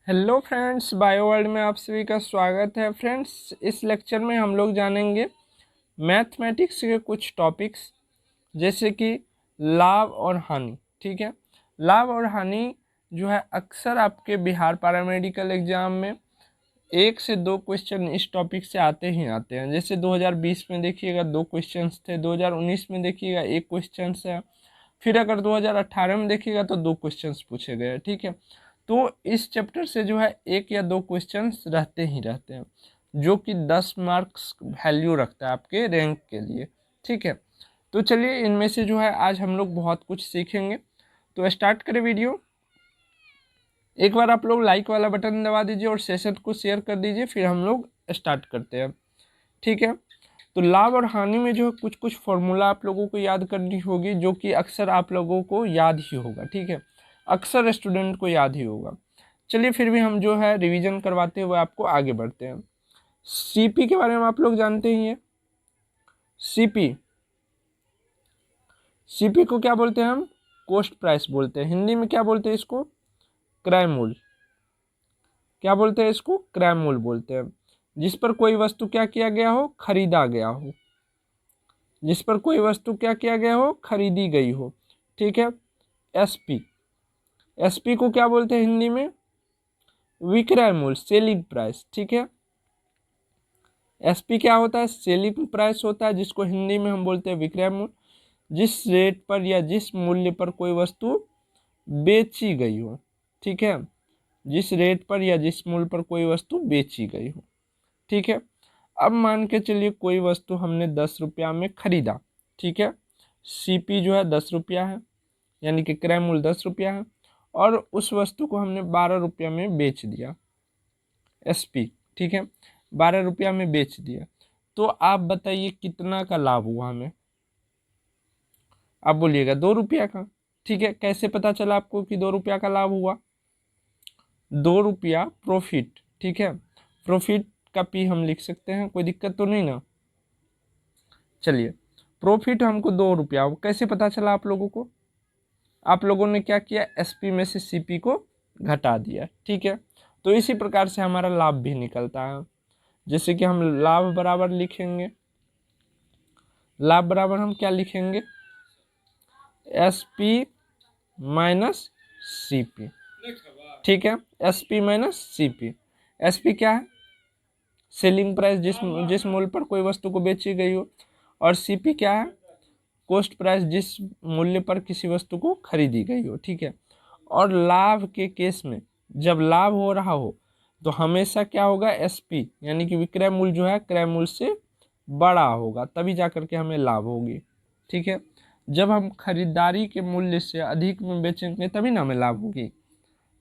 Hello friends, bio world में आप सभी का स्वागत है। फ्रेंड्स, इस लेक्चर में हम लोग जानेंगे मैथमेटिक्स के कुछ टॉपिक्स, जैसे कि लाभ और हानि। ठीक है, लाभ और हानि जो है अक्सर आपके बिहार पैरामेडिकल एग्जाम में 1 से 2 क्वेश्चन इस टॉपिक से आते ही आते हैं। जैसे 2020 में देखिएगा 2 क्वेश्चंस थे, 2019 में देखिएगा 1 क्वेश्चन है, फिर अगर 2018 में देखिएगा तो 2 क्वेश्चंस पूछे गए। ठीक है, तो इस चैप्टर से जो है 1 या 2 क्वेश्चंस रहते ही रहते हैं, जो कि 10 मार्क्स वैल्यू रखता है आपके रैंक के लिए। ठीक है, तो चलिए इनमें से जो है आज हम लोग बहुत कुछ सीखेंगे। तो स्टार्ट करें वीडियो। एक बार आप लोग लाइक वाला बटन दबा दीजिए और सेशन को शेयर कर दीजिए, फिर हम लोग स्टार्ट करते हैं। ठीक है, तो लाभ और हानि में जो है कुछ कुछ फॉर्मूला आप लोगों को याद करनी होगी, जो कि अक्सर आप लोगों को याद ही होगा। ठीक है, अक्सर स्टूडेंट को याद ही होगा। चलिए फिर भी हम जो है रिवीजन करवाते हुए आपको आगे बढ़ते हैं। सीपी के बारे में आप लोग जानते ही हैं। सीपी सीपी को क्या बोलते हैं हम? कॉस्ट प्राइस बोलते हैं। हिंदी में क्या बोलते हैं इसको? क्रय मूल्य। क्या बोलते हैं इसको? क्रय मूल्य बोलते हैं। जिस पर कोई वस्तु क्या किया गया हो? खरीदा गया हो। जिस पर कोई वस्तु क्या किया गया हो? खरीदी गई हो। ठीक है, एसपी। एसपी को क्या बोलते हैं हिंदी में? विक्रय मूल्य, सेलिंग प्राइस। ठीक है, एसपी क्या होता है? सेलिंग प्राइस होता है, जिसको हिंदी में हम बोलते हैं विक्रय मूल्य। जिस रेट पर या जिस मूल्य पर कोई वस्तु बेची गई हो। ठीक है, जिस रेट पर या जिस मूल्य पर कोई वस्तु बेची गई हो। ठीक है, अब मान के चलिए कोई वस्तु हमने 10 रुपया में खरीदा। ठीक है, सीपी जो है 10 रुपया है, यानी कि क्रय मूल्य 10 रुपया है, और उस वस्तु को हमने 12 रुपया में बेच दिया, एसपी। ठीक है, 12 रुपया में बेच दिया, तो आप बताइए कितना का लाभ हुआ हमें? आप बोलिएगा 2 रुपया का। ठीक है, कैसे पता चला आपको कि 2 रुपया का लाभ हुआ? 2 रुपया प्रॉफिट। ठीक है, प्रॉफिट का पी हम लिख सकते हैं, कोई दिक्कत तो नहीं ना? चलिए, प्रॉफिट हमको 2 रुपया कैसे पता चला आप लोगों को? आप लोगों ने क्या किया? एसपी में से सीपी को घटा दिया। ठीक है, तो इसी प्रकार से हमारा लाभ भी निकलता है। जैसे कि हम लाभ बराबर लिखेंगे, लाभ बराबर हम क्या लिखेंगे? SP minus CP. ठीक है, एसपी माइनस सीपी। एसपी क्या है? सेलिंग प्राइस, जिस मूल्य पर कोई वस्तु को बेची गई हो। और सीपी क्या है? कॉस्ट प्राइस, जिस मूल्य पर किसी वस्तु को खरीदी गई हो। ठीक है, और लाभ के केस में जब लाभ हो रहा हो तो हमेशा क्या होगा? एसपी यानी कि विक्रय मूल्य जो है क्रय मूल्य से बड़ा होगा, तभी जाकर के हमें लाभ होगी। ठीक है, जब हम खरीदारी के मूल्य से अधिक में बेचेंगे तभी ना हमें लाभ होगी।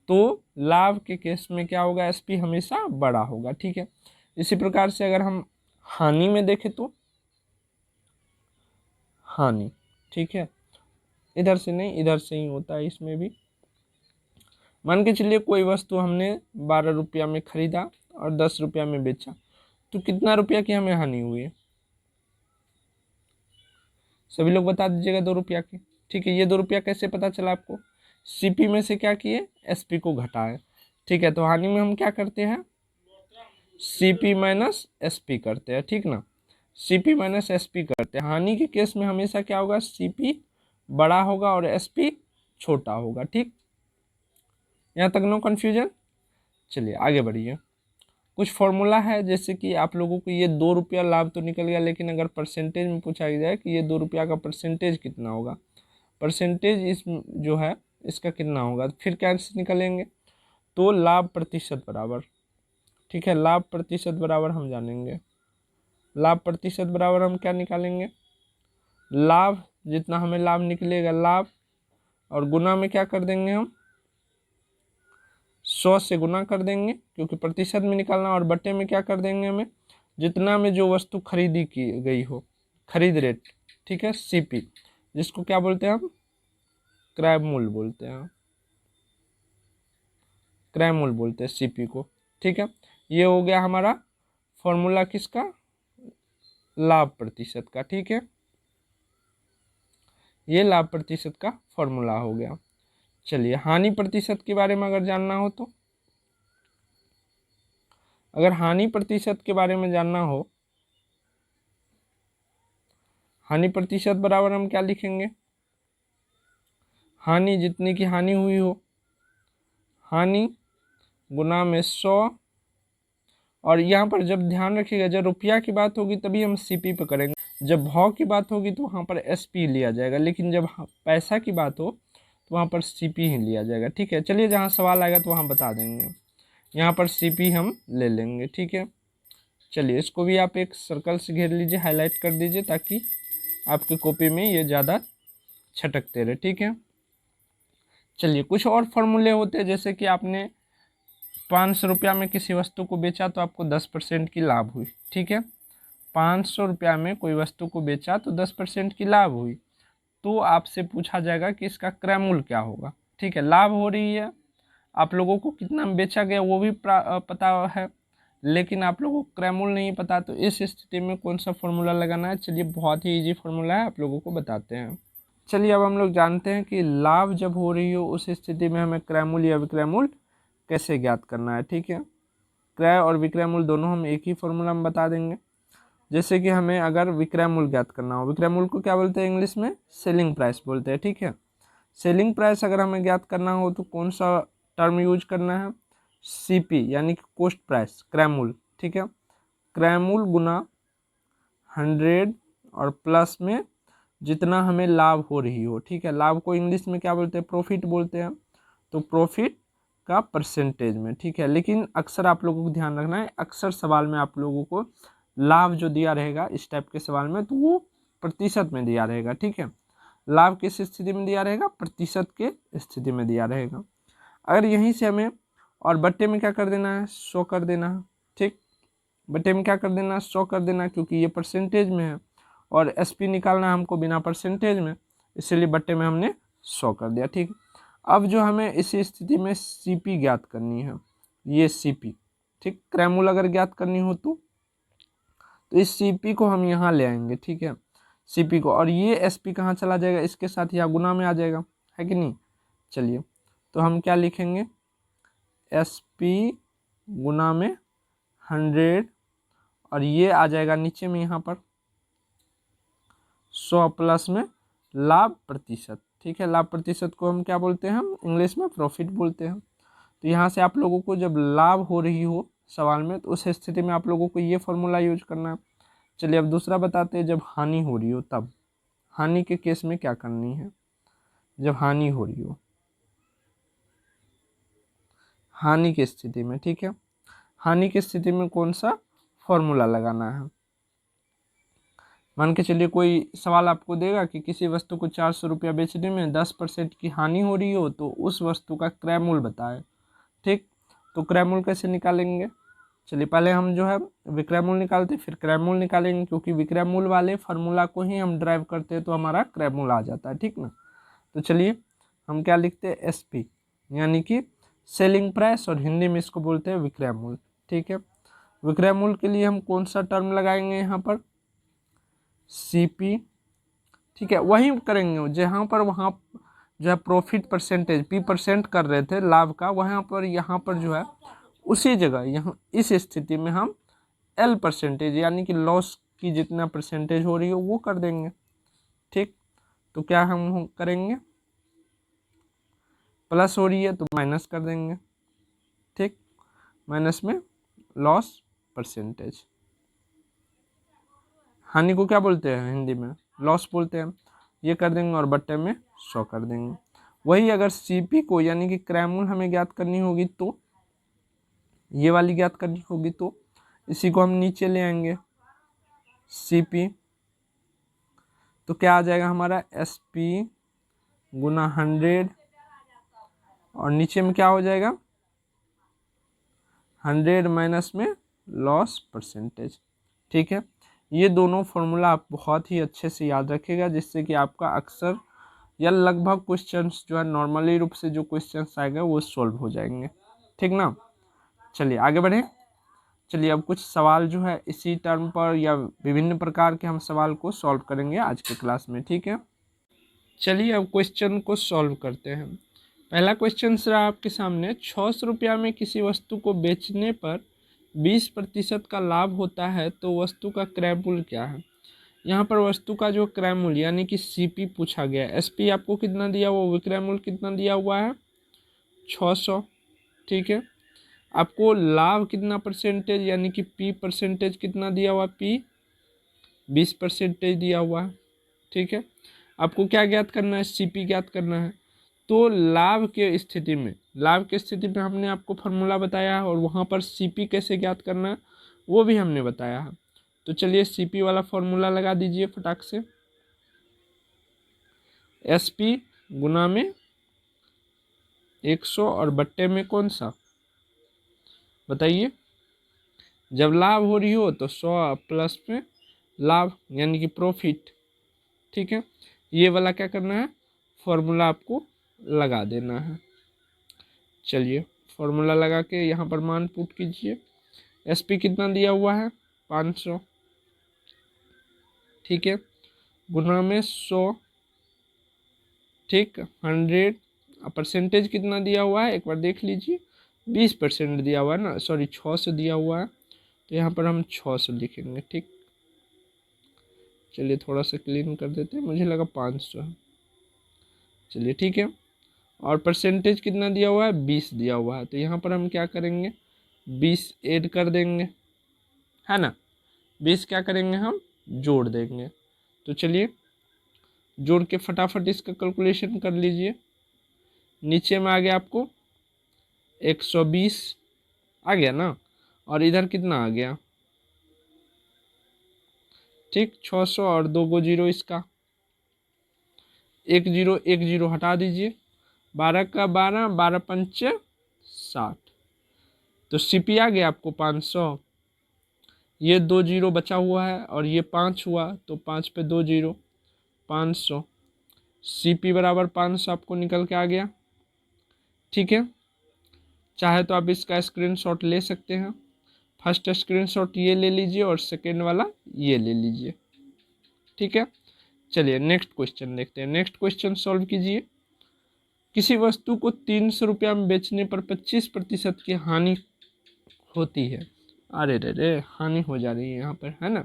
तो लाभ के केस में क्या होगा? एसपी हमेशा बड़ा होगा। ठीक है, इसी प्रकार से अगर हम हानि में देखें तो हानि, ठीक है, इधर से नहीं इधर से ही होता है इसमें भी। मान के चलिए कोई वस्तु हमने 12 रुपया में खरीदा और 10 रुपया में बेचा, तो कितना रुपया की हमें हानि हुई है? सभी लोग बता दीजिएगा। 2 रुपया की। ठीक है, ये 2 रुपया कैसे पता चला आपको? सीपी में से क्या किए? एसपी को घटाए। ठीक है, तो हानि में हम क्या करते हैं? सीपी माइनस एसपी करते हैं। ठीक ना, सीपी माइनस एसपी करते हैं। हानि के केस में हमेशा क्या होगा? सीपी बड़ा होगा और एसपी छोटा होगा। ठीक, यहाँ तक नो कन्फ्यूजन। चलिए आगे बढ़िए। कुछ फॉर्मूला है, जैसे कि आप लोगों को ये 2 रुपया लाभ तो निकल गया, लेकिन अगर परसेंटेज में पूछा जाए कि ये 2 रुपया का परसेंटेज कितना होगा, परसेंटेज इस जो है इसका कितना होगा, फिर कैसे निकलेंगे? तो लाभ प्रतिशत बराबर। ठीक है, लाभ प्रतिशत बराबर हम जानेंगे। लाभ प्रतिशत बराबर हम क्या निकालेंगे? लाभ जितना हमें लाभ निकलेगा, लाभ और गुना में क्या कर देंगे हम? 100 से गुना कर देंगे, क्योंकि प्रतिशत में निकालना, और बटे में क्या कर देंगे हमें? जितना में जो वस्तु खरीदी की गई हो, खरीद रेट। ठीक है, सीपी, जिसको क्या बोलते हैं हम? क्रय मूल्य बोलते हैं। क्रय मूल्य बोलते हैं सीपी को। ठीक है, ये हो गया हमारा फॉर्मूला किसका? लाभ प्रतिशत का। ठीक है, ये लाभ प्रतिशत का फॉर्मूला हो गया। चलिए, हानि प्रतिशत के बारे में अगर जानना हो तो अगर हानि प्रतिशत के बारे में जानना हो, हानि प्रतिशत बराबर हम क्या लिखेंगे, हानि जितनी की हानि हुई हो, हानि गुना में 100। और यहाँ पर जब ध्यान रखिएगा, जब रुपया की बात होगी तभी हम सीपी पे करेंगे, जब भाव की बात होगी तो वहाँ पर एसपी लिया जाएगा, लेकिन जब पैसा की बात हो तो वहाँ पर सीपी ही लिया जाएगा। ठीक है, चलिए जहाँ सवाल आएगा तो वहाँ बता देंगे, यहाँ पर सीपी हम ले लेंगे। ठीक है, चलिए इसको भी आप एक सर्कल से घेर लीजिए, हाईलाइट कर दीजिए, ताकि आपकी कॉपी में ये ज़्यादा छटकते रहे। ठीक है, चलिए कुछ और फॉर्मूले होते हैं, जैसे कि आपने 500 रुपया में किसी वस्तु को बेचा तो आपको 10% की लाभ हुई। ठीक है, 500 रुपया में कोई वस्तु को बेचा तो 10% की लाभ हुई, तो आपसे पूछा जाएगा कि इसका क्रय मूल्य क्या होगा। ठीक है, लाभ हो रही है, आप लोगों को कितना में बेचा गया वो भी पता है, लेकिन आप लोगों को क्रय मूल्य नहीं पता, तो इस स्थिति में कौन सा फॉर्मूला लगाना है। चलिए बहुत ही इजी फॉर्मूला है, आप लोगों को बताते हैं। चलिए अब हम लोग जानते हैं कि लाभ जब हो रही हो उस स्थिति में हमें क्रय मूल्य या विक्रय मूल्य कैसे ज्ञात करना है। ठीक है, क्रय और विक्रय मूल्य दोनों हम एक ही फॉर्मूला में बता देंगे। जैसे कि हमें अगर विक्रय मूल्य ज्ञात करना हो, विक्रय मूल्य को क्या बोलते हैं इंग्लिश में, सेलिंग प्राइस बोलते हैं। ठीक है, सेलिंग प्राइस अगर हमें ज्ञात करना हो तो कौन सा टर्म यूज करना है, सीपी यानी कि कॉस्ट प्राइस, क्रय मूल्य। ठीक है, क्रय मूल्य गुना 100 और प्लस में जितना हमें लाभ हो रही हो। ठीक है, लाभ को इंग्लिश में क्या बोलते हैं, प्रॉफिट बोलते हैं, तो प्रॉफिट का परसेंटेज में। ठीक है, लेकिन अक्सर आप लोगों को ध्यान रखना है, अक्सर सवाल में आप लोगों को लाभ जो दिया रहेगा इस टाइप के सवाल में, तो वो प्रतिशत में दिया रहेगा। ठीक है, लाभ किस स्थिति में दिया रहेगा, प्रतिशत के स्थिति में दिया रहेगा। अगर यहीं से हमें और बट्टे में क्या कर देना है, 100 कर देना है। ठीक, बट्टे में क्या कर देना है, 100 कर देना, क्योंकि ये परसेंटेज में है और एसपी निकालना है हमको बिना परसेंटेज में, इसीलिए बट्टे में हमने 100 कर दिया। ठीक, अब जो हमें इसी स्थिति में सीपी ज्ञात करनी है, ये सीपी। ठीक, क्रय मूल्य अगर ज्ञात करनी हो तो इस सीपी को हम यहाँ ले आएंगे। ठीक है, सीपी को, और ये एसपी कहाँ चला जाएगा, इसके साथ या गुना में आ जाएगा, है कि नहीं। चलिए तो हम क्या लिखेंगे, एसपी गुना में 100 और ये आ जाएगा नीचे में यहाँ पर 100 प्लस में लाभ प्रतिशत। ठीक है, लाभ प्रतिशत को हम क्या बोलते हैं, हम इंग्लिश में प्रॉफिट बोलते हैं। तो यहाँ से आप लोगों को जब लाभ हो रही हो सवाल में तो उस स्थिति में आप लोगों को ये फॉर्मूला यूज करना है। चलिए अब दूसरा बताते हैं, जब हानि हो रही हो तब, हानि के केस में क्या करनी है, जब हानि हो रही हो, हानि की स्थिति में। ठीक है, हानि की स्थिति में कौन सा फॉर्मूला लगाना है। मान के चलिए कोई सवाल आपको देगा कि किसी वस्तु को 400 रुपया बेचने में 10% की हानि हो रही हो तो उस वस्तु का क्रय मूल्य बताएं। ठीक, तो क्रय मूल्य कैसे निकालेंगे, चलिए पहले हम जो है विक्रय मूल्य निकालते फिर क्रय मूल्य निकालेंगे, क्योंकि विक्रय मूल्य वाले फार्मूला को ही हम ड्राइव करते हैं तो हमारा क्रय मूल्य आ जाता है। ठीक ना, तो चलिए हम क्या लिखते हैं, एसपी यानी कि सेलिंग प्राइस, और हिंदी में इसको बोलते हैं विक्रय मूल्य। ठीक है, विक्रय मूल्य के लिए हम कौन सा टर्म लगाएंगे यहाँ पर, सीपी। ठीक है, वही करेंगे जहाँ पर वहाँ जो है प्रॉफिट परसेंटेज P% कर रहे थे लाभ का, वहाँ पर यहाँ पर जो है उसी जगह यहाँ इस स्थिति में हम L% यानी कि लॉस की जितना परसेंटेज हो रही हो वो कर देंगे। ठीक, तो क्या हम करेंगे, प्लस हो रही है तो माइनस कर देंगे। ठीक, माइनस में लॉस परसेंटेज, हानि को क्या बोलते हैं हिंदी में, लॉस बोलते हैं, ये कर देंगे और बट्टे में 100 कर देंगे। वही अगर सीपी को यानी कि क्रय मूल्य हमें ज्ञात करनी होगी तो ये वाली ज्ञात करनी होगी, तो इसी को हम नीचे ले आएंगे सीपी, तो क्या आ जाएगा हमारा एसपी गुना 100 और नीचे में क्या हो जाएगा 100 माइनस में लॉस परसेंटेज। ठीक है, ये दोनों फॉर्मूला आप बहुत ही अच्छे से याद रखिएगा, जिससे कि आपका अक्सर या लगभग क्वेश्चंस जो है नॉर्मली रूप से जो क्वेश्चंस आएगा वो सॉल्व हो जाएंगे। ठीक ना, चलिए आगे बढ़े। चलिए अब कुछ सवाल जो है इसी टर्म पर या विभिन्न प्रकार के हम सवाल को सॉल्व करेंगे आज के क्लास में। ठीक है, चलिए अब क्वेश्चन को सॉल्व करते हैं। पहला क्वेश्चन सर आपके सामने, 600 रुपया में किसी वस्तु को बेचने पर 20% का लाभ होता है तो वस्तु का क्रय मूल्य क्या है। यहाँ पर वस्तु का जो क्रय मूल्य यानी कि सीपी पूछा गया है। एसपी आपको कितना दिया हुआ, विक्रय मूल्य कितना दिया हुआ है 600। ठीक है, आपको लाभ कितना परसेंटेज यानी कि पी परसेंटेज कितना दिया हुआ, पी 20% दिया हुआ है। ठीक है, आपको क्या ज्ञात करना है, सीपी ज्ञात करना है। तो लाभ के स्थिति में हमने आपको फार्मूला बताया है और वहाँ पर सीपी कैसे ज्ञात करना है वो भी हमने बताया है। तो चलिए सीपी वाला फार्मूला लगा दीजिए फटाक से। एसपी गुना में 100 और बट्टे में कौन सा बताइए। जब लाभ हो रही हो तो 100 प्लस में लाभ यानी कि प्रॉफिट। ठीक है, ये वाला क्या करना है, फॉर्मूला आपको लगा देना है। चलिए फॉर्मूला लगा के यहाँ पर मान पुट कीजिए। एसपी कितना दिया हुआ है 500। ठीक है, गुना में 100। ठीक, 100। परसेंटेज कितना दिया हुआ है एक बार देख लीजिए, 20% दिया हुआ है ना, सॉरी 600 दिया हुआ है, तो यहाँ पर हम 600 लिखेंगे। ठीक, चलिए थोड़ा सा क्लीन कर देते हैं, मुझे लगा 500 है। चलिए ठीक है, और परसेंटेज कितना दिया हुआ है 20 दिया हुआ है, तो यहाँ पर हम क्या करेंगे 20 ऐड कर देंगे, है ना। 20 क्या करेंगे हम जोड़ देंगे। तो चलिए जोड़ के फटाफट इसका कैलकुलेशन कर लीजिए। नीचे में आ गया आपको 120 आ गया ना, और इधर कितना आ गया, ठीक 600 और 2 जीरो, इसका 1 जीरो हटा दीजिए। 12 का 12, 12 पंचे 60, तो सीपी आ गया आपको 500। ये 2 जीरो बचा हुआ है और ये 5 हुआ, तो 5 पे 2 जीरो 500। सीपी बराबर 500 आपको निकल के आ गया। ठीक है, चाहे तो आप इसका स्क्रीनशॉट ले सकते हैं। फर्स्ट स्क्रीनशॉट ये ले लीजिए और सेकेंड वाला ये ले लीजिए। ठीक है, चलिए नेक्स्ट क्वेश्चन देखते हैं। नेक्स्ट क्वेश्चन सॉल्व कीजिए। किसी वस्तु को 300 रुपया में बेचने पर 25% की हानि होती है। अरे रे हानि हो जा रही है यहाँ पर, है ना।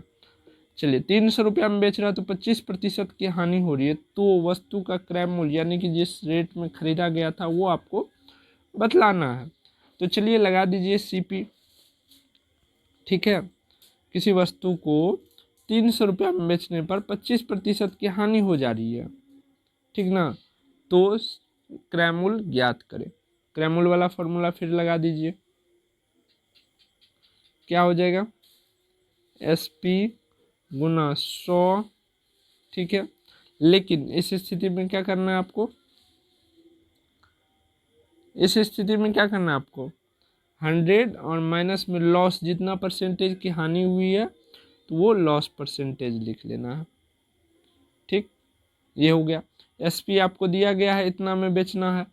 चलिए 300 रुपया में बेच रहा है तो 25% की हानि हो रही है, तो वस्तु का क्रय मूल्य यानी कि जिस रेट में खरीदा गया था वो आपको बतलाना है। तो चलिए लगा दीजिए सीपी। ठीक है, किसी वस्तु को 300 रुपया में बेचने पर 25% की हानि हो जा रही है, ठीक ना। तो क्रय मूल्य ज्ञात करें। क्रय मूल्य वाला फॉर्मूला फिर लगा दीजिए, क्या हो जाएगा एसपी गुना 100। ठीक है, लेकिन इस स्थिति में क्या करना है आपको, इस स्थिति में क्या करना है आपको 100 और माइनस में लॉस, जितना परसेंटेज की हानि हुई है तो वो लॉस परसेंटेज लिख लेना है। ठीक, ये हो गया। एसपी आपको दिया गया है इतना में बेचना है,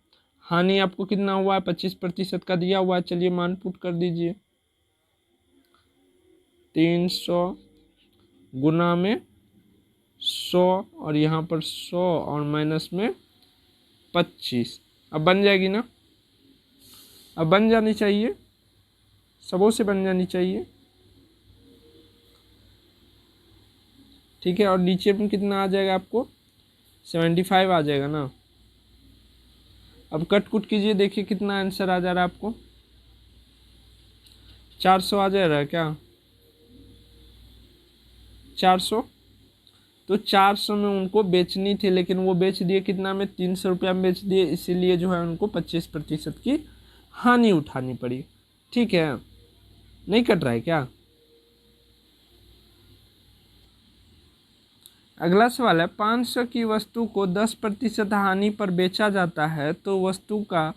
हानि आपको कितना हुआ है 25% का दिया हुआ है। चलिए मान पुट कर दीजिए, 300 गुना में 100 और यहाँ पर 100 और माइनस में 25। अब बन जाएगी ना, अब बन जानी चाहिए, सबों से बन जानी चाहिए। ठीक है, और नीचे में कितना आ जाएगा आपको 75 आ जाएगा ना। अब कट कुट कीजिए, देखिए कितना आंसर आ जा रहा है आपको, 400 आ जा रहा है क्या, 400। तो 400 में उनको बेचनी थी, लेकिन वो बेच दिए कितना में 300 रुपया में बेच दिए, इसीलिए जो है उनको 25% की हानि उठानी पड़ी। ठीक है, नहीं कट रहा है क्या। अगला सवाल है 500 की वस्तु को 10% हानि पर बेचा जाता है तो वस्तु का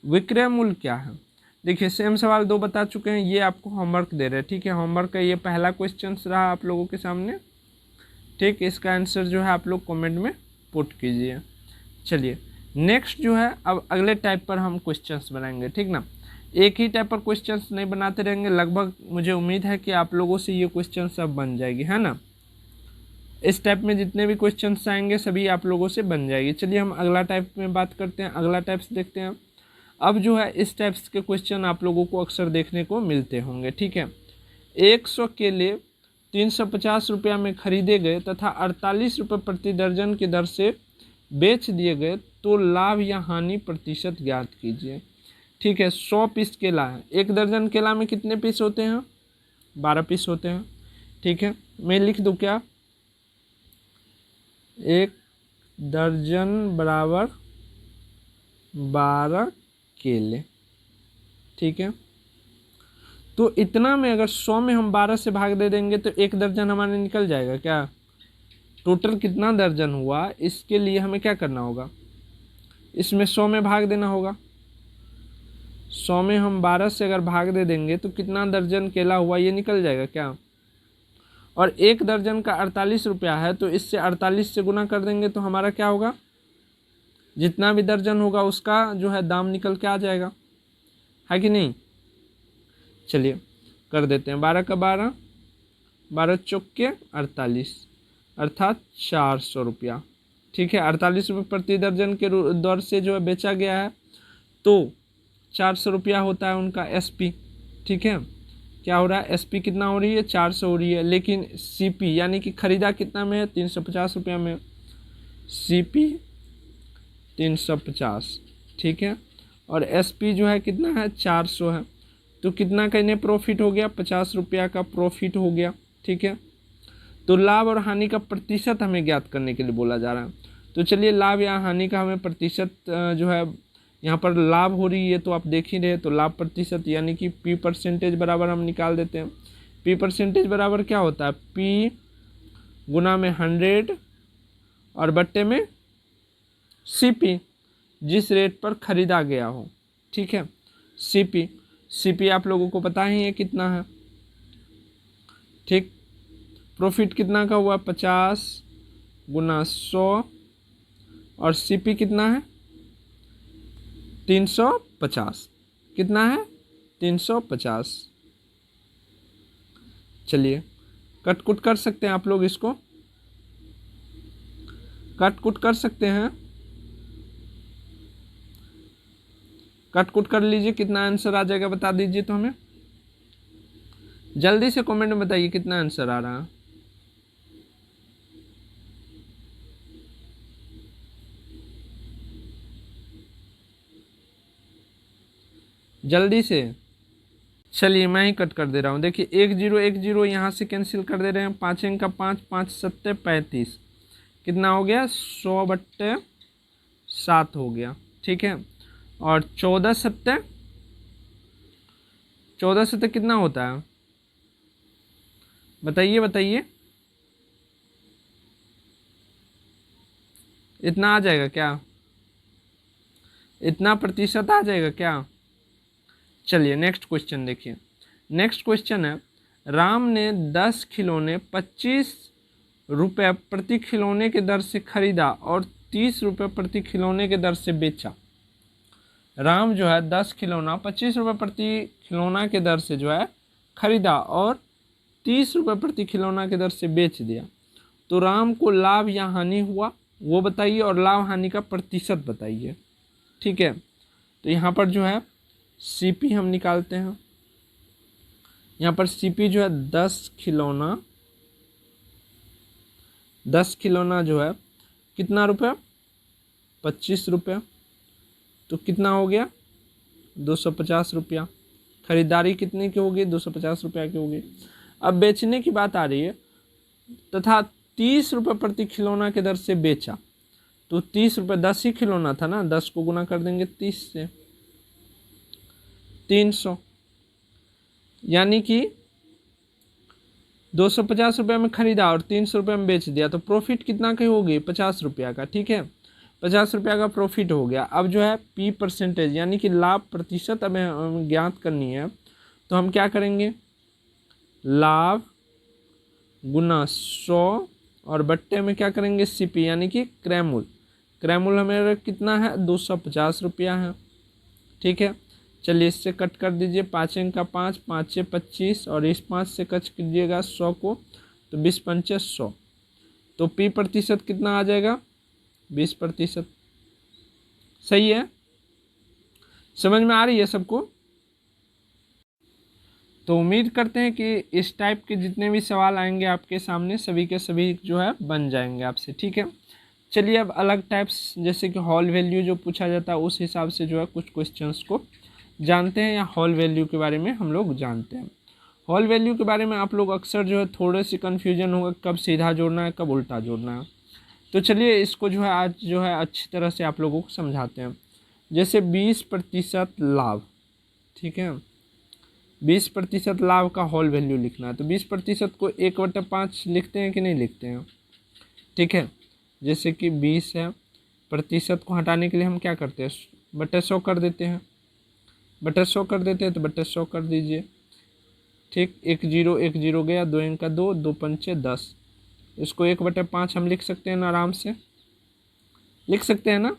विक्रय मूल्य क्या है। देखिए सेम सवाल दो बता चुके हैं, ये आपको होमवर्क दे रहे हैं। ठीक है, होमवर्क का ये पहला क्वेश्चन रहा आप लोगों के सामने। ठीक, इसका आंसर जो है आप लोग कमेंट में पुट कीजिए। चलिए नेक्स्ट जो है अब अगले टाइप पर हम क्वेश्चंस बनाएंगे, ठीक ना। एक ही टाइप पर क्वेश्चंस नहीं बनाते रहेंगे, लगभग मुझे उम्मीद है कि आप लोगों से ये क्वेश्चन सब बन जाएगी, है ना। इस टाइप में जितने भी क्वेश्चंस आएंगे सभी आप लोगों से बन जाएगी। चलिए हम अगला टाइप में बात करते हैं, अगला टाइप से देखते हैं। अब जो है इस टाइप्स के क्वेश्चन आप लोगों को अक्सर देखने को मिलते होंगे। ठीक है, 100 केले 350 रुपया में खरीदे गए तथा 48 रुपये प्रति दर्जन की दर से बेच दिए गए, तो लाभ या हानि प्रतिशत ज्ञात कीजिए। ठीक है, 100 पीस केला है, 1 दर्जन केला में कितने पीस होते हैं? 12 पीस होते हैं। ठीक है, मैं लिख दूँ क्या? 1 दर्जन बराबर 12 केले। ठीक है, तो इतना में अगर 100 में हम 12 से भाग दे देंगे तो 1 दर्जन हमारे निकल जाएगा क्या? टोटल कितना दर्जन हुआ, इसके लिए हमें क्या करना होगा? इसमें 100 में भाग देना होगा। 100 में हम 12 से अगर भाग दे देंगे तो कितना दर्जन केला हुआ ये निकल जाएगा क्या? और 1 दर्जन का 48 रुपया है, तो इससे 48 से गुना कर देंगे तो हमारा क्या होगा? जितना भी दर्जन होगा उसका जो है दाम निकल के आ जाएगा, है कि नहीं? चलिए कर देते हैं। 12 का 12, 12 चौके 48, अर्थात 400 रुपया। ठीक है, 48 रुपये प्रति दर्जन के दर से जो है बेचा गया है, तो 400 रुपया होता है उनका एसपी। ठीक है, क्या हो रहा है? एसपी कितना हो रही है? 400 हो रही है, लेकिन सीपी यानी कि खरीदा कितना में है? 350 रुपया में। सीपी 350, ठीक है, और एसपी जो है कितना है? 400 है, तो कितना का इन्हें प्रॉफिट हो गया? 50 रुपया का प्रॉफिट हो गया। ठीक है, तो लाभ और हानि का प्रतिशत हमें ज्ञात करने के लिए बोला जा रहा है। तो चलिए लाभ या हानि का हमें प्रतिशत जो है, यहाँ पर लाभ हो रही है तो आप देख ही रहे, तो लाभ प्रतिशत यानी कि पी परसेंटेज बराबर हम निकाल देते हैं। पी परसेंटेज बराबर क्या होता है? पी गुना में 100 और बट्टे में सीपी, जिस रेट पर खरीदा गया हो। ठीक है, सीपी, सीपी आप लोगों को पता ही है कितना है। ठीक, प्रॉफिट कितना का हुआ? 50 गुना 100, और सीपी कितना है? 350। कितना है? 350। चलिए कट कुट कर सकते हैं आप लोग, इसको कट कुट कर सकते हैं, कट कुट कर लीजिए, कितना आंसर आ जाएगा बता दीजिए तो हमें जल्दी से कमेंट में बताइए कितना आंसर आ रहा है। जल्दी से। चलिए मैं ही कट कर दे रहा हूँ। देखिए 1 0 1 0 यहाँ से कैंसिल कर दे रहे हैं। 5 का 5, 5 7 35, कितना हो गया? 100/7 हो गया। ठीक है, और 14 7 कितना होता है? बताइए बताइए, इतना आ जाएगा क्या? इतना प्रतिशत आ जाएगा क्या? चलिए नेक्स्ट क्वेश्चन देखिए। नेक्स्ट क्वेश्चन है, राम ने 10 खिलौने 25 रुपये प्रति खिलौने के दर से खरीदा और 30 रुपये प्रति खिलौने के दर से बेचा। राम जो है 10 खिलौना 25 रुपये प्रति खिलौना के दर से जो है खरीदा और 30 रुपये प्रति खिलौना के दर से बेच दिया, तो राम को लाभ या हानि हुआ वो बताइए, और लाभ हानि का प्रतिशत बताइए। ठीक है, तो यहाँ पर जो है सीपी हम निकालते हैं। यहाँ पर सीपी जो है 10 खिलौना जो है कितना रुपये? 25 रुपये, तो कितना हो गया? 250 रुपया। खरीदारी कितने की होगी? 250 रुपया की होगी। अब बेचने की बात आ रही है, तथा 30 रुपये प्रति खिलौना के दर से बेचा, तो 30 रुपये, 10 ही खिलौना था ना, 10 को गुना कर देंगे 30 से, 300, यानी कि 250 रुपये में खरीदा और 300 रुपये में बेच दिया, तो प्रॉफिट कितना की होगी? 50 रुपया का। ठीक है, 50 रुपया का प्रॉफिट हो गया। अब जो है पी परसेंटेज यानी कि लाभ प्रतिशत अब हमें ज्ञात करनी है, तो हम क्या करेंगे? लाभ गुना 100 और बट्टे में क्या करेंगे? सीपी यानी कि क्रय मूल्य। क्रय मूल्य हमें कितना है? 250 रुपया है। ठीक है, चलिए इससे कट कर दीजिए। 5 का 5, 5 से 25, और इस 5 से कट कीजिएगा 100 को, तो 20 पंचे 100, तो पी प्रतिशत कितना आ जाएगा? 20%। सही है। समझ में आ रही है सबको? तो उम्मीद करते हैं कि इस टाइप के जितने भी सवाल आएंगे आपके सामने सभी के सभी जो है बन जाएंगे आपसे, ठीक है। चलिए अब अलग टाइप्स जैसे कि हॉल वैल्यू जो पूछा जाता है उस हिसाब से जो है कुछ क्वेश्चंस को जानते हैं, या हॉल वैल्यू के बारे में हम लोग जानते हैं। हॉल वैल्यू के बारे में आप लोग अक्सर जो है थोड़े से कन्फ्यूजन होगा कब सीधा जोड़ना है कब उल्टा जोड़ना है। तो चलिए इसको जो है आज जो है अच्छी तरह से आप लोगों को समझाते हैं। जैसे 20% लाभ, ठीक है, 20% लाभ का हॉल वैल्यू लिखना है। तो 20% को 1/5 लिखते हैं कि नहीं लिखते हैं, ठीक है। जैसे कि 20 है, प्रतिशत को हटाने के लिए हम क्या करते हैं, बटे 100 कर देते हैं, बटे 100 कर देते हैं, तो बटे 100 कर दीजिए, ठीक। 1 0 गया, 2 इनका 2, 2 पंचे 10। इसको 1/5 हम लिख सकते हैं ना, आराम से लिख सकते हैं ना।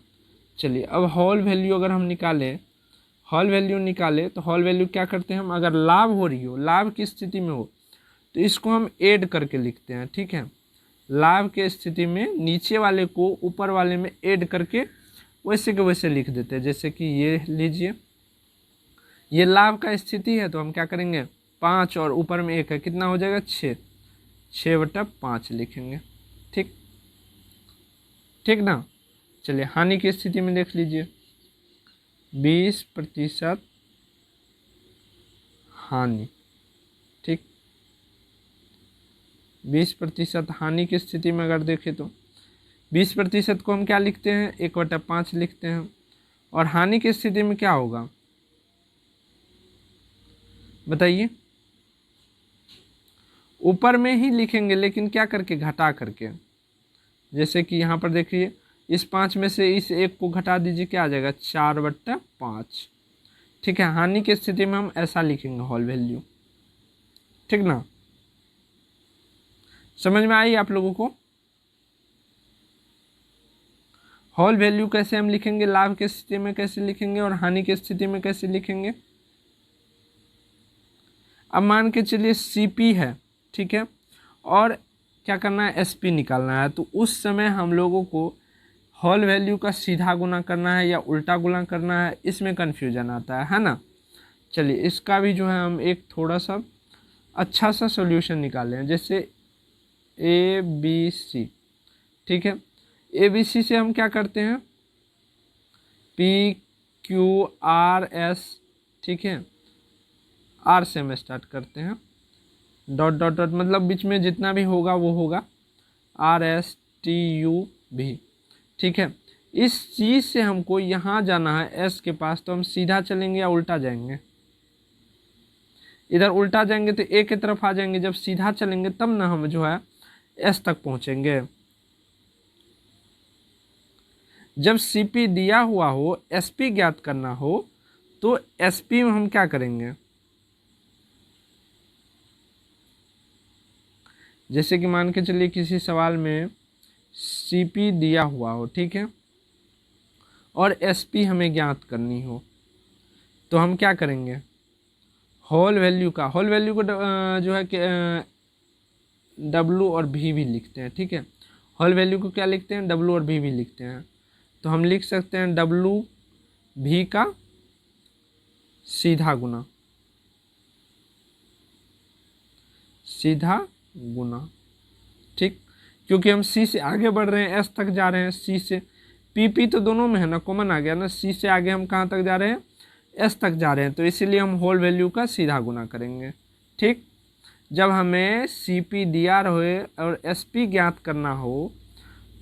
चलिए अब हॉल वैल्यू अगर हम निकालें, हॉल वैल्यू निकाले तो हॉल वैल्यू क्या करते हैं हम, अगर लाभ हो रही हो, लाभ की स्थिति में हो तो इसको हम ऐड करके लिखते हैं, ठीक है। लाभ के स्थिति में नीचे वाले को ऊपर वाले में ऐड करके वैसे के वैसे लिख देते हैं। जैसे कि ये लीजिए, ये लाभ का स्थिति है तो हम क्या करेंगे, 5 और ऊपर में 1 है, कितना हो जाएगा 6, 6/5 लिखेंगे, ठीक, ठीक ना। चलिए हानि की स्थिति में देख लीजिए, 20% हानि, ठीक। 20% हानि की स्थिति में अगर देखें तो 20% को हम क्या लिखते हैं, 1/5 लिखते हैं। और हानि की स्थिति में क्या होगा बताइए, ऊपर में ही लिखेंगे लेकिन क्या करके, घटा करके। जैसे कि यहाँ पर देखिए, इस 5 में से इस 1 को घटा दीजिए, क्या आ जाएगा 4/5, ठीक है। हानि की स्थिति में हम ऐसा लिखेंगे हॉल वैल्यू, ठीक ना। समझ में आई आप लोगों को? हॉल वैल्यू कैसे हम लिखेंगे, लाभ की स्थिति में कैसे लिखेंगे और हानि की स्थिति में कैसे लिखेंगे। अब मान के चलिए सीपी है, ठीक है, और क्या करना है, एसपी निकालना है। तो उस समय हम लोगों को हॉल वैल्यू का सीधा गुना करना है या उल्टा गुना करना है, इसमें कन्फ्यूजन आता है ना। चलिए इसका भी जो है हम एक थोड़ा सा अच्छा सा सॉल्यूशन निकालें। जैसे ABC, ठीक है, ABC से हम क्या करते हैं, PQRS, ठीक है, R से हम स्टार्ट करते हैं, डॉट डॉट डॉट मतलब बीच में जितना भी होगा वो होगा, RSTUV, ठीक है। इस चीज़ से हमको यहाँ जाना है S के पास, तो हम सीधा चलेंगे या उल्टा जाएंगे, इधर उल्टा जाएंगे तो A की तरफ आ जाएंगे, जब सीधा चलेंगे तब ना हम जो है S तक पहुँचेंगे। जब CP दिया हुआ हो, SP ज्ञात करना हो, तो SP में हम क्या करेंगे, जैसे कि मान के चलिए किसी सवाल में CP दिया हुआ हो, ठीक है, और SP हमें ज्ञात करनी हो, तो हम क्या करेंगे, हॉल वैल्यू को जो है कि W और V भी लिखते हैं, ठीक है। हॉल वैल्यू को क्या लिखते हैं, W और V भी लिखते हैं। तो हम लिख सकते हैं WV का सीधा गुना, सीधा गुना, ठीक। क्योंकि हम C से आगे बढ़ रहे हैं, S तक जा रहे हैं, C से PP तो दोनों में है ना, कॉमन आ गया ना। C से आगे हम कहाँ तक जा रहे हैं, S तक जा रहे हैं, तो इसीलिए हम होल वैल्यू का सीधा गुना करेंगे, ठीक। जब हमें CP दिया रहे और SP ज्ञात करना हो,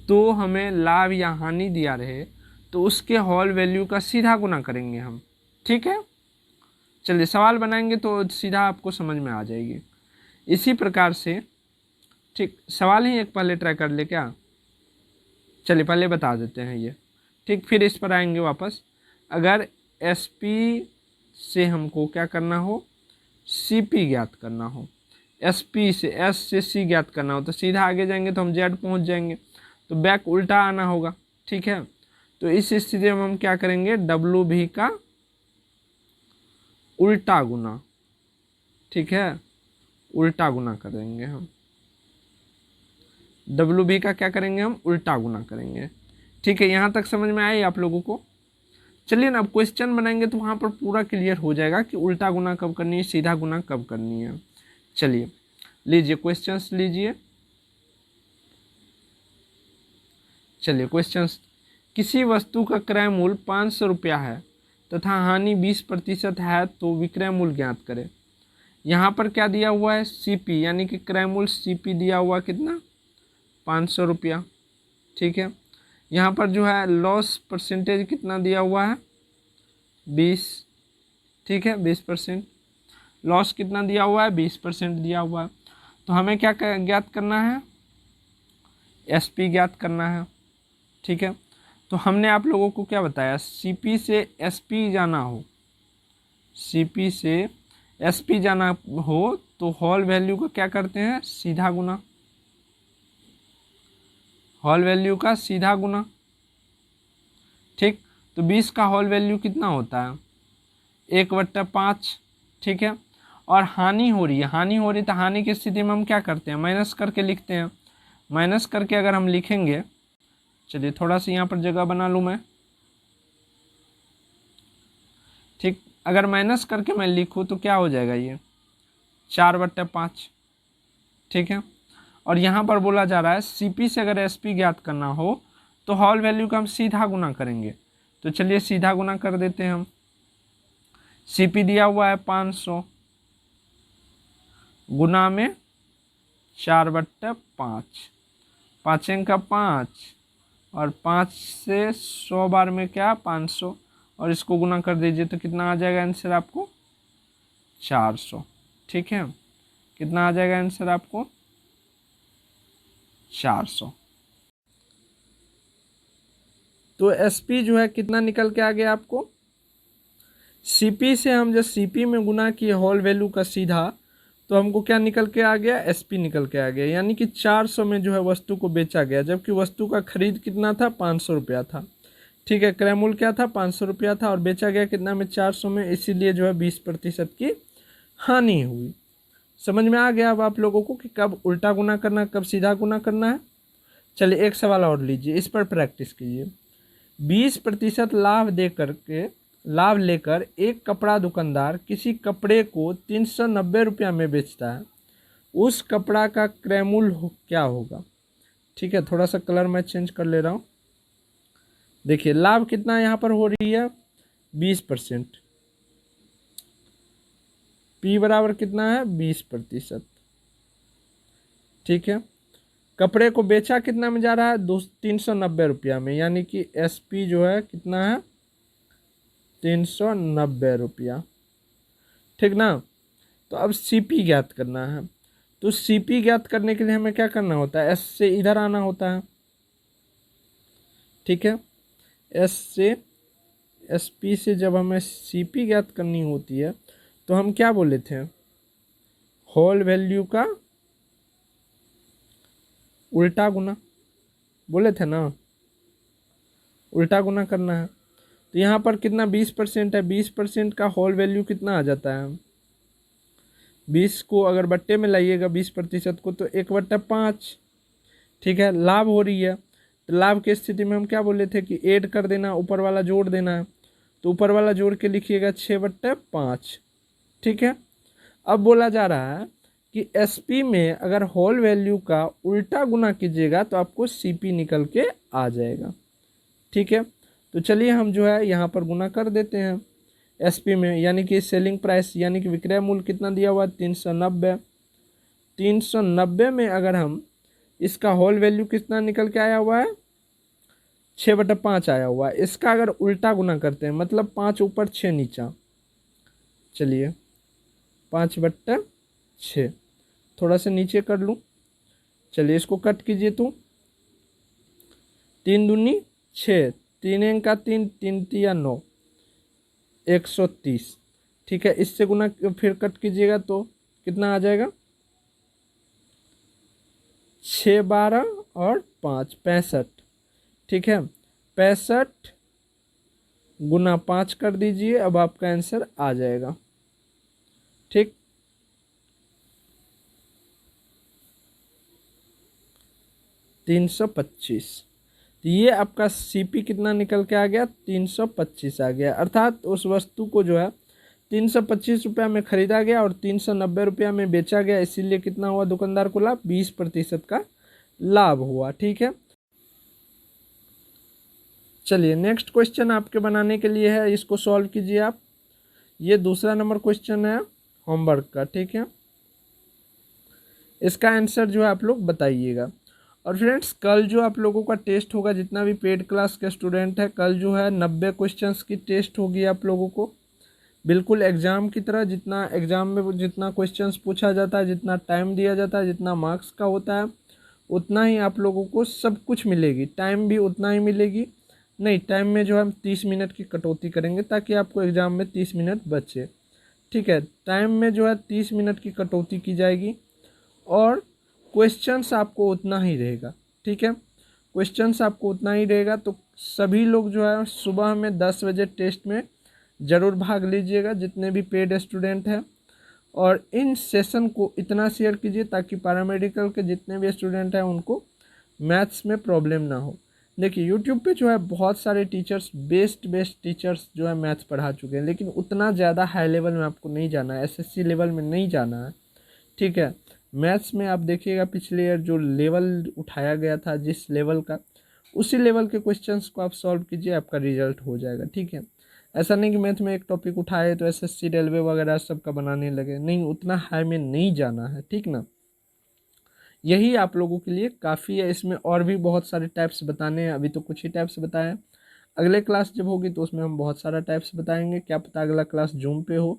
तो हमें लाभ या हानि दिया रहे तो उसके हॉल वैल्यू का सीधा गुना करेंगे हम, ठीक है। चलिए सवाल बनाएंगे तो सीधा आपको समझ में आ जाएगी। इसी प्रकार से, ठीक, सवाल ही एक पहले ट्राई कर ले क्या, चलिए पहले बता देते हैं ये, ठीक, फिर इस पर आएंगे वापस। अगर SP से हमको क्या करना हो, CP ज्ञात करना हो, SP से S से C ज्ञात करना हो, तो सीधा आगे जाएंगे तो हम Z पहुंच जाएंगे, तो बैक उल्टा आना होगा, ठीक है। तो इस स्थिति में हम क्या करेंगे, WV का उल्टा गुना, ठीक है, उल्टा गुना करेंगे हम, WV का क्या करेंगे हम, उल्टा गुना करेंगे, ठीक है। यहाँ तक समझ में आई आप लोगों को? चलिए ना, अब क्वेश्चन बनाएंगे तो वहाँ पर पूरा क्लियर हो जाएगा कि उल्टा गुना कब करनी है, सीधा गुना कब करनी है। चलिए लीजिए क्वेश्चंस लीजिए। चलिए क्वेश्चंस, किसी वस्तु का क्रय मूल्य 500 रुपया है तथा हानि 20% है तो विक्रय मूल्य ज्ञात करें। यहाँ पर क्या दिया हुआ है, सीपी, यानी कि क्रय मूल्य सीपी दिया हुआ कितना, 500 रुपया। ठीक है, यहाँ पर जो है लॉस परसेंटेज कितना दिया हुआ है, 20। ठीक है, 20%। लॉस कितना दिया हुआ है, 20% दिया हुआ है। तो हमें क्या ज्ञात करना है, एसपी ज्ञात करना है। ठीक है, तो हमने आप लोगों को क्या बताया, सीपी से एसपी जाना हो, सीपी से एसपी जाना हो तो हॉल वैल्यू का क्या करते हैं, सीधा गुना, हॉल वैल्यू का सीधा गुना। ठीक, तो 20 का हॉल वैल्यू कितना होता है, 1/5। ठीक है, और हानि हो रही है, हानि हो रही तो हानि की स्थिति में हम क्या करते हैं, माइनस करके लिखते हैं। माइनस करके अगर हम लिखेंगे, चलिए थोड़ा सा यहाँ पर जगह बना लूँ मैं। ठीक, अगर माइनस करके मैं लिखूँ तो क्या हो जाएगा, ये 4/5। ठीक है, और यहाँ पर बोला जा रहा है सीपी से अगर एसपी ज्ञात करना हो तो हॉल वैल्यू का हम सीधा गुना करेंगे। तो चलिए सीधा गुना कर देते हैं हम। सीपी दिया हुआ है 500 गुना में 4/5, 5 का 5 और 5 से 100 बार में क्या, 500, और इसको गुना कर दीजिए तो कितना आ जाएगा आंसर आपको, 400। ठीक है, कितना आ जाएगा आंसर आपको, 400। तो एसपी जो है कितना निकल के आ गया आपको, सीपी से हम जब सीपी में गुना किए हॉल वैल्यू का सीधा, तो हमको क्या निकल के आ गया, एसपी निकल के आ गया, यानी कि 400 में जो है वस्तु को बेचा गया, जबकि वस्तु का खरीद कितना था, 500 रुपया था। ठीक है, क्रय मूल्य क्या था, 500 रुपया था और बेचा गया कितना में, 400 में, इसीलिए जो है 20% की हानि हुई। समझ में आ गया अब आप लोगों को कि कब उल्टा गुना करना है, कब सीधा गुना करना है। चलिए एक सवाल और लीजिए, इस पर प्रैक्टिस कीजिए। 20% लाभ लेकर एक कपड़ा दुकानदार किसी कपड़े को 390 रुपया में बेचता है, उस कपड़ा का क्रय मूल्य क्या होगा। ठीक है, थोड़ा सा कलर मैं चेंज कर ले रहा हूँ। देखिए लाभ कितना यहाँ पर हो रही है, 20%, पी बराबर कितना है, 20%। ठीक है, कपड़े को बेचा कितना में जा रहा है, 390 रुपया में, यानी कि एसपी जो है कितना है, 390 रुपया। ठीक ना, तो अब सीपी ज्ञात करना है। तो सीपी ज्ञात करने के लिए हमें क्या करना होता है, एस से इधर आना होता है। ठीक है, एस से एसपी से जब हमें सीपी ज्ञात करनी होती है तो हम क्या बोले थे, होल वैल्यू का उल्टा गुना बोले थे ना, उल्टा गुना करना है। तो यहाँ पर कितना 20% है, 20% का होल वैल्यू कितना आ जाता है, 20 को अगर बट्टे में लाइएगा 20% को तो 1/5। ठीक है, लाभ हो रही है तो लाभ की स्थिति में हम क्या बोले थे कि ऐड कर देना, ऊपर वाला जोड़ देना है। तो ऊपर वाला जोड़ के लिखिएगा 6/5। ठीक है, अब बोला जा रहा है कि एसपी में अगर होल वैल्यू का उल्टा गुना कीजिएगा तो आपको सीपी निकल के आ जाएगा। ठीक है, तो चलिए हम जो है यहाँ पर गुना कर देते हैं एसपी में, यानी कि सेलिंग प्राइस यानी कि विक्रय मूल्य कितना दिया हुआ है, 390। 390 में अगर हम इसका होल वैल्यू कितना निकल के आया हुआ है, 6/5 आया हुआ है। इसका अगर उल्टा गुना करते हैं, मतलब 5 ऊपर 6 नीचा, चलिए 5/6, थोड़ा सा नीचे कर लूँ, चलिए इसको कट कीजिए तो 3 दूनी 6, 3 का 3, 3 तिया 9, 130। ठीक है, इससे गुना फिर कट कीजिएगा तो कितना आ जाएगा, 6, 12 और 5, 65। ठीक है, 65 गुना 5 कर दीजिए, अब आपका आंसर आ जाएगा। ठीक, $325। तो ये आपका सीपी कितना निकल के आ गया, 325 आ गया। अर्थात उस वस्तु को जो है 325 रुपया में खरीदा गया और 390 रुपया में बेचा गया, इसीलिए कितना हुआ दुकानदार को लाभ, 20% का लाभ हुआ। ठीक है, चलिए नेक्स्ट क्वेश्चन आपके बनाने के लिए है, इसको सॉल्व कीजिए आप। ये दूसरा नंबर क्वेश्चन है होमवर्क का। ठीक है, इसका आंसर जो है आप लोग बताइएगा। और फ्रेंड्स कल जो आप लोगों का टेस्ट होगा, जितना भी पेड क्लास के स्टूडेंट है, कल जो है 90 क्वेश्चंस की टेस्ट होगी आप लोगों को, बिल्कुल एग्ज़ाम की तरह। जितना एग्ज़ाम में जितना क्वेश्चंस पूछा जाता है, जितना टाइम दिया जाता है, जितना मार्क्स का होता है, उतना ही आप लोगों को सब कुछ मिलेगी, टाइम भी उतना ही मिलेगी। नहीं, टाइम में जो है हम 30 मिनट की कटौती करेंगे ताकि आपको एग्ज़ाम में 30 मिनट बचे। ठीक है, टाइम में जो है 30 मिनट की कटौती की जाएगी और क्वेश्चंस आपको उतना ही रहेगा। ठीक है, क्वेश्चंस आपको उतना ही रहेगा। तो सभी लोग जो है सुबह में 10 बजे टेस्ट में ज़रूर भाग लीजिएगा, जितने भी पेड स्टूडेंट हैं। और इन सेशन को इतना शेयर कीजिए ताकि पैरामेडिकल के जितने भी स्टूडेंट हैं उनको मैथ्स में प्रॉब्लम ना हो। देखिए यूट्यूब पे जो है बहुत सारे टीचर्स, बेस्ट टीचर्स जो है मैथ्स पढ़ा चुके हैं, लेकिन उतना ज़्यादा हाई लेवल में आपको नहीं जाना है, एसएससी लेवल में नहीं जाना है। ठीक है, मैथ्स में आप देखिएगा पिछले ईयर जो लेवल उठाया गया था, जिस लेवल का, उसी लेवल के क्वेश्चंस को आप सॉल्व कीजिए, आपका रिजल्ट हो जाएगा। ठीक है, ऐसा नहीं कि मैथ में एक टॉपिक उठाए तो एसएससी रेलवे वगैरह सबका बनाने लगे, नहीं, उतना हाई में नहीं जाना है। ठीक ना, यही आप लोगों के लिए काफ़ी है। इसमें और भी बहुत सारे टाइप्स बताने हैं, अभी तो कुछ ही टाइप्स बताए हैं। अगले क्लास जब होगी तो उसमें हम बहुत सारा टाइप्स बताएंगे, क्या पता अगला क्लास जूम पे हो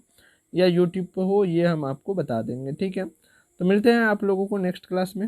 या यूट्यूब पे हो, ये हम आपको बता देंगे। ठीक है, तो मिलते हैं आप लोगों को नेक्स्ट क्लास में।